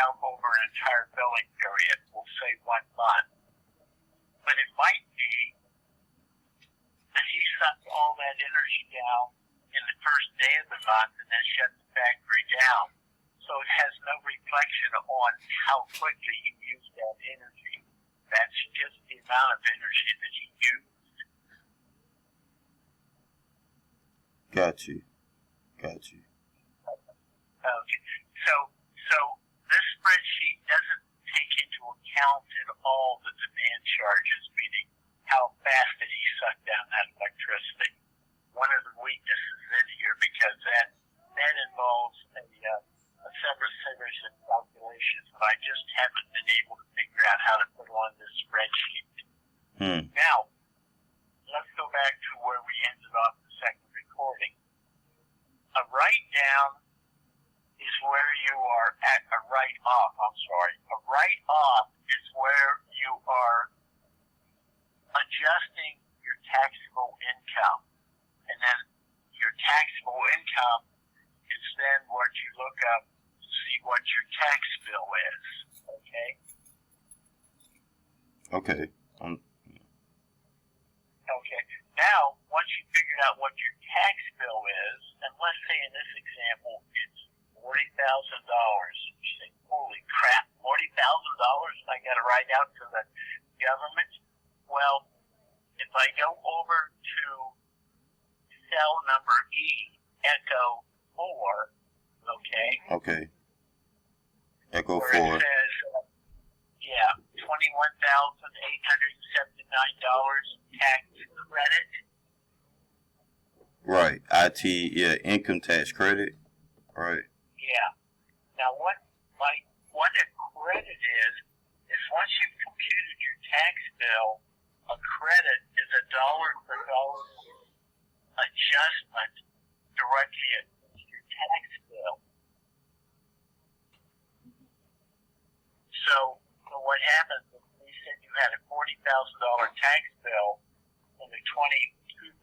out over an entire billing period, we'll say 1 month. But it might be that he sucked all that energy down in the first day of the month and then shut the factory down. So it has no reflection on how quickly he used that energy. That's just the amount of energy that he used. Got you. Okay. So this spreadsheet doesn't take into account at all the demand charges, meaning how fast did he suck down that electricity. One of the weaknesses in here, because that involves a separate series of calculations that I just haven't been able to figure out how to put on this spreadsheet. Now, let's go back to where we ended off the second recording. A write-down is where you are at a write-off, A write-off is where you are adjusting your taxable income. And then your taxable income is then what you look up to see what your tax bill is. Okay? Okay. Okay. Now, once you figured out what your tax bill is, and let's say in this example it's $40,000. You say, holy crap, $40,000 I got to write out to the government? Well, if I go over to cell number E, Echo 4, okay? Okay. Echo 4. Where it says, $21,879 tax credit. Right. Income tax credit. Right. Yeah. Now, what a credit is once you've computed your tax bill, a credit is a dollar-for-dollar adjustment directly against your tax bill. So what happens is we said you had a $40,000 tax bill and a $22,000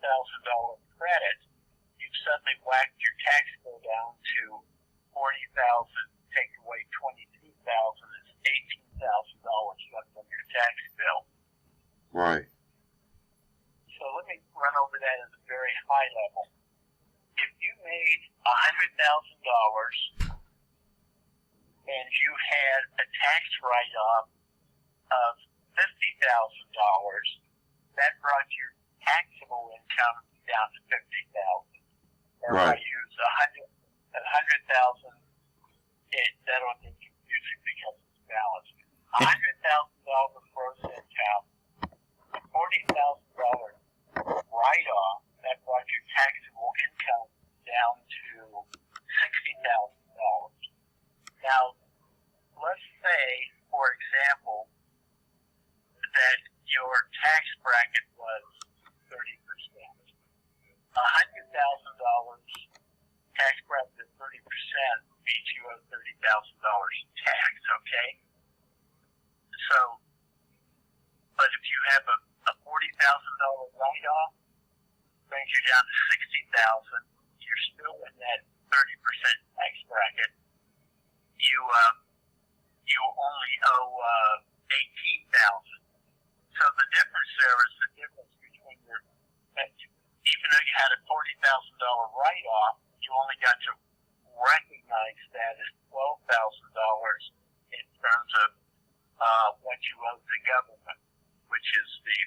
credit, you've suddenly whacked your tax bill down to $40,000, take away $22,000, is $18,000 left on your tax bill. Right. So let me run over that at a very high level. If you made $100,000 and you had a tax write-off of $50,000, that brought your taxable income down to $50,000. Or if I use $100,000, that'll get confusing because it's balanced. $100,000 gross income, $40,000 write-off, that brought your taxable income down to $60,000. Now, let's say, for example, that your tax bracket was 30%. $100,000 tax bracket of 30% means you owe $30,000 in tax, okay? So, but if you have a $40,000 write-off, brings you down to $60,000, you're still in that 30% tax bracket. You only owe $18,000. So the difference there is the difference between your, even though you had a $40,000 write-off, you only got to recognize that as $12,000 in terms of what you owe the government, which is the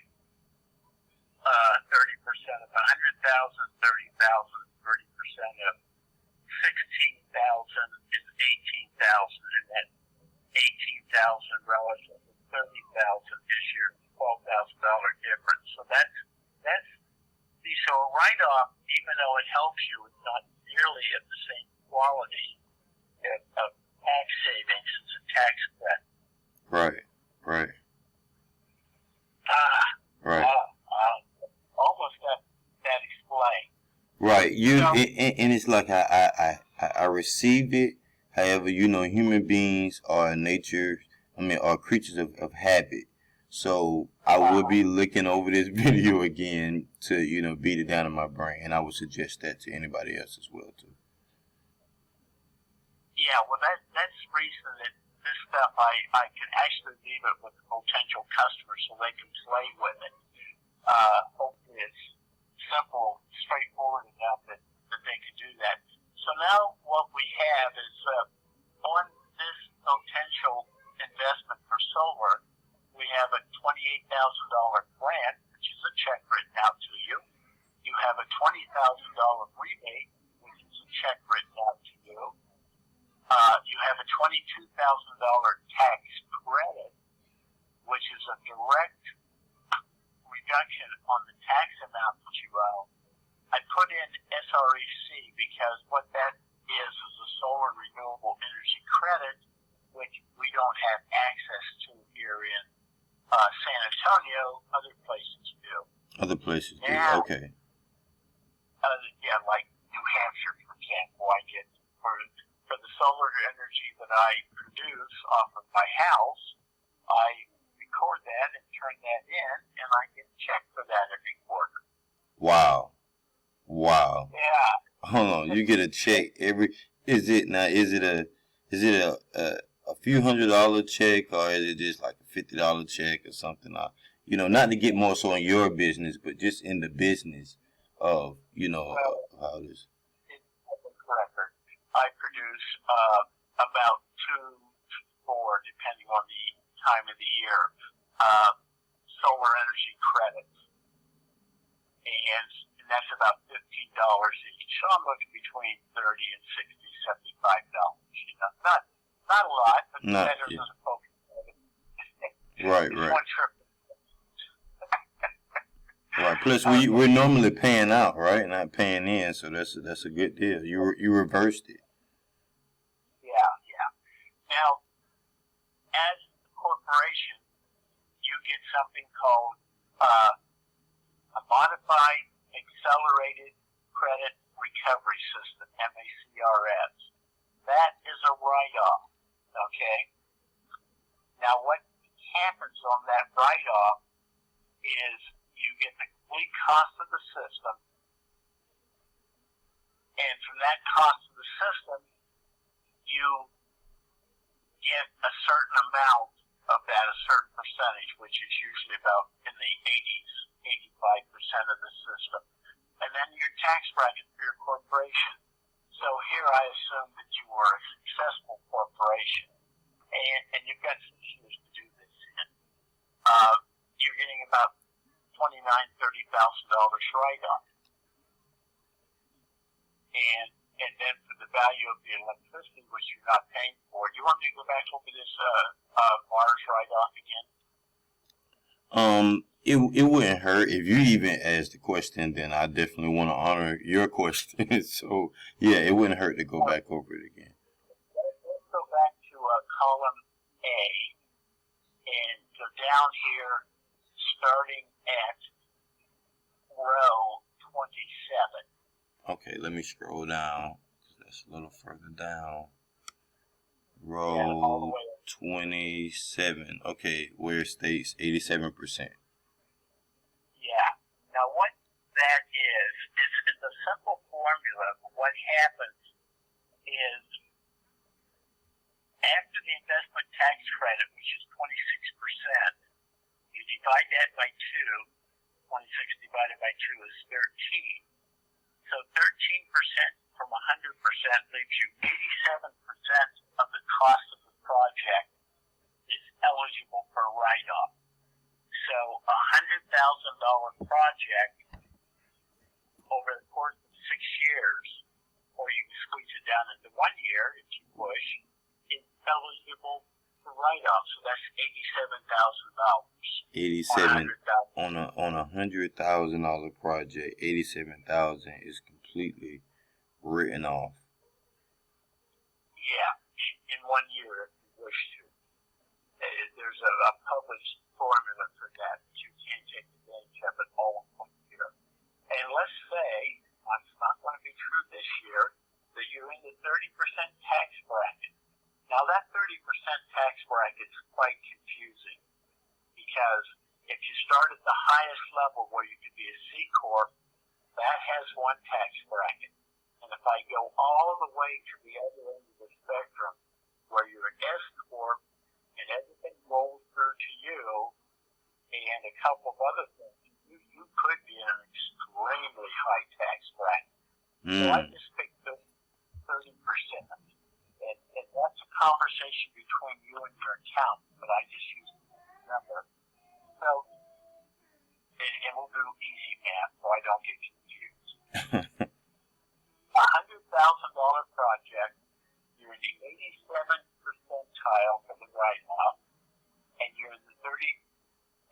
30% of 100,000, 30,000, 30% of 16,000 is 18,000, and that 18,000 relative to 30,000 is your $12,000 difference. So that's so a write-off, even though it helps you, it's not nearly of the same quality of tax savings as a tax credit. Right. Almost that explained. Right. And it's like I received it. However, human beings are are creatures of habit. So I will be looking over this video again to, beat it down in my brain. And I would suggest that to anybody else as well, too. Yeah, well, that's the reason that this stuff, I can actually leave it with potential customers so they can play with it. Hopefully it's simple, straightforward enough that they can do that. So now what we have is on this potential investment for solar, we have a $28,000 grant, which is a check written out to you. You have a $20,000 rebate, which is a check written out to you. You have a $22,000 tax credit, which is a direct reduction on the tax amount that you owe. I put in SREC because what that is a solar renewable energy credit, which we don't have access to here in San Antonio. Other places do. Other places do, now, okay. Yeah, like New Hampshire, for example, I get for the solar energy that I produce off of my house, I record that and turn that in, and I get a check for that every quarter. Wow. Yeah. Hold on, you get a check every. Is it a few $100 check, or is it just like a $50 check or something? Not to get more so in your business, but just in the business of how it is. Record. I produce about 2 to 4, depending on the time of the year, solar energy credits, and that's about $15 each. So I'm looking between $30 and $60, $75. Not a lot, but better than a focus. Right. One trip. Right. Plus, we're normally paying out, right? Not paying in, so that's a good deal. You reversed it. Yeah. Now, as a corporation, you get something called a modified accelerated credit recovery system, MACRS. That is a write-off. Okay. Now, what happens on that write-off is you get the complete cost of the system, and from that cost of the system, you get a certain amount of that, a certain percentage, which is usually about in the 80s, 85% of the system. And then your tax bracket for your corporation. So here I assume that you were a successful corporation, and you've got 6 years to do this in. You're getting about $29,000, $30,000 write-off. And then for the value of the electricity, which you're not paying for, do you want me to go back over this Mars write-off again? It wouldn't hurt if you even asked the question. Then I definitely want to honor your question. So yeah, it wouldn't hurt to go back over it again. Let's go back to column A and go down here, starting at row 27. Okay, let me scroll down. That's a little further down. Row 27. Okay, where it states 87%. Yeah. Now, what that is a simple formula. What happens is after the investment tax credit, which is 26%, you divide that by 2. 26 divided by 2 is 13. So 13% from 100% leaves you 87% of the cost of the project is eligible for a write-off. So a $100,000 project over the course of 6 years, or you can squeeze it down into 1 year if you wish, is eligible for write-off. So that's $87,000. 87 on a $100,000 project. 87,000 is completely written off. Yeah, in 1 year if you wish to. There's a published formula for that you can't take advantage of it all in 1 year. And let's say, it's not going to be true this year, that you're in the 30% tax bracket. Now that 30% tax bracket is quite confusing because if you start at the highest level where you could be a C Corp, that has one tax bracket. And if I go all the way to the other end of the spectrum where you're an S Corp So I just picked 30%. And that's a conversation between you and your accountant, but I just used the number. So, and we'll do easy math so I don't get confused. $100,000 project, you're in the 87th percentile for the write-off, and you're in the 30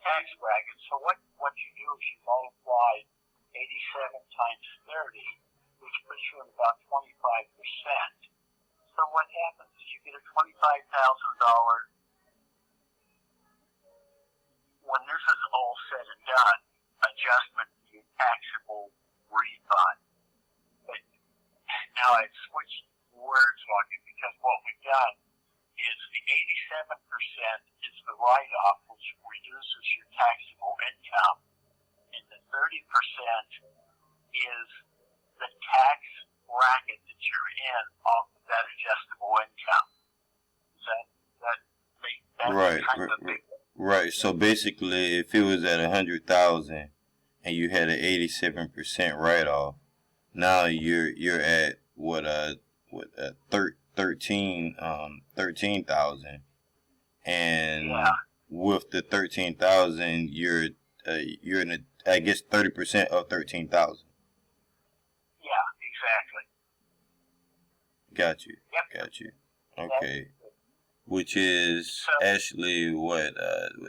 tax bracket. So what you do is you multiply 87 times 30, which puts you at about 25%. So what happens is you get a $25,000, when this is all said and done, adjustment to your taxable refund. But now I've switched words on you because what we've done is the 87% is the write-off, which reduces your taxable income, and the 30% is the tax bracket that you're in off of that adjustable income. Does that make that Right, kind of big? right. So basically, if it was at 100,000 and you had an 87% write-off, now you're at what 13,000, and with the 13,000, you're in I guess 30% of 13,000. Yeah, exactly. Got you. Yep. Got you. Okay. Which is actually what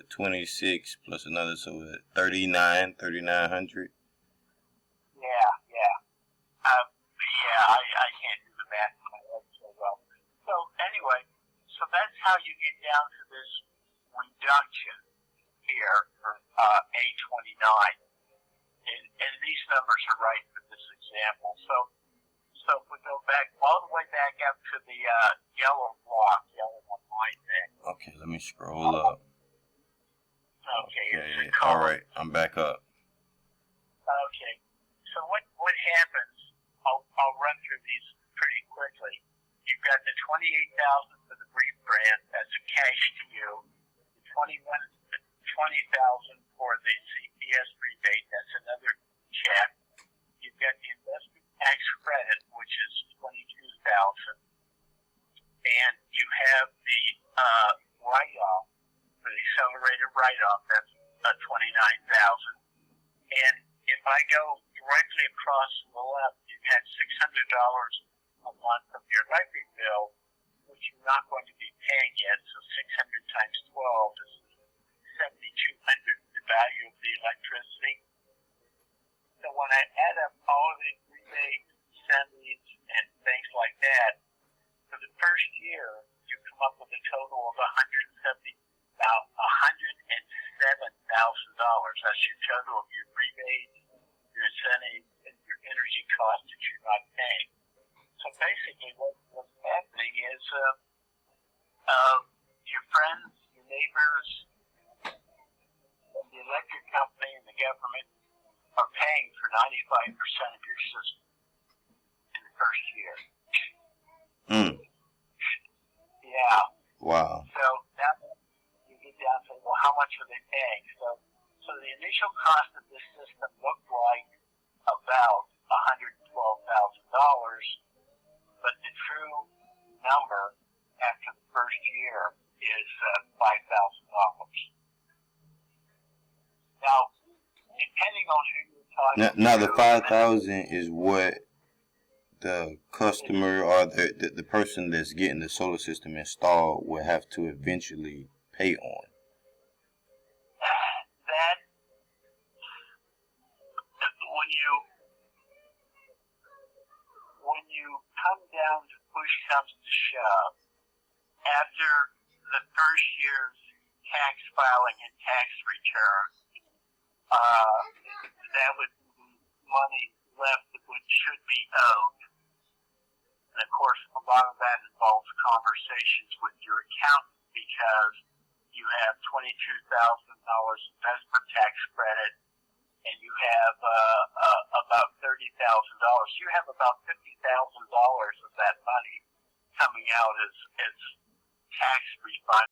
26 plus another, so 3,900. Yeah. I can't do the math in my head so well. So anyway, so that's how you get down to this reduction here for A29. And these numbers are right for this example. So if we go back all the way back up to the yellow block, yellow one line there. Okay, let me scroll up. Okay. All right, I'm back up. Okay. So what happens? I'll run through these pretty quickly. You've got the $28,000 for the rebrand. That's a cash to you. The $20,000 for the CPS rebate. That's another check. You've got the investment tax credit, which is $22,000, and you have the write-off, for the accelerated write-off. That's $29,000. And if I go directly across to the left, you had $600 a month of your electric bill, which you're not going to be paying yet. So 600 times 12 is $7,200, the value of the electricity. So when I add up all of these rebates, semis, and things like that, for the first year, you come up with a total of $107,000. That's your total of your rebates, your incentives, and your energy costs that you're not paying. So basically, what's happening is your friends, your neighbors, and the electric company and the government are paying for 95% of your system in the first year. Yeah. Wow. So now you get down to, well, how much are they paying? So the initial cost of this system looked like about $112,000, but the true number after the first year is $5,000. Now, depending on who you're talking to. Now the 5,000 is what the customer or the person that's getting the solar system installed will have to eventually pay on. That when you come down to push comes to shove, after the first year's tax filing and tax return, that would be money left that should be owed. And of course, a lot of that involves conversations with your accountant because you have $22,000 investment tax credit, and you have about $30,000. You have about $50,000 of that money coming out as tax refund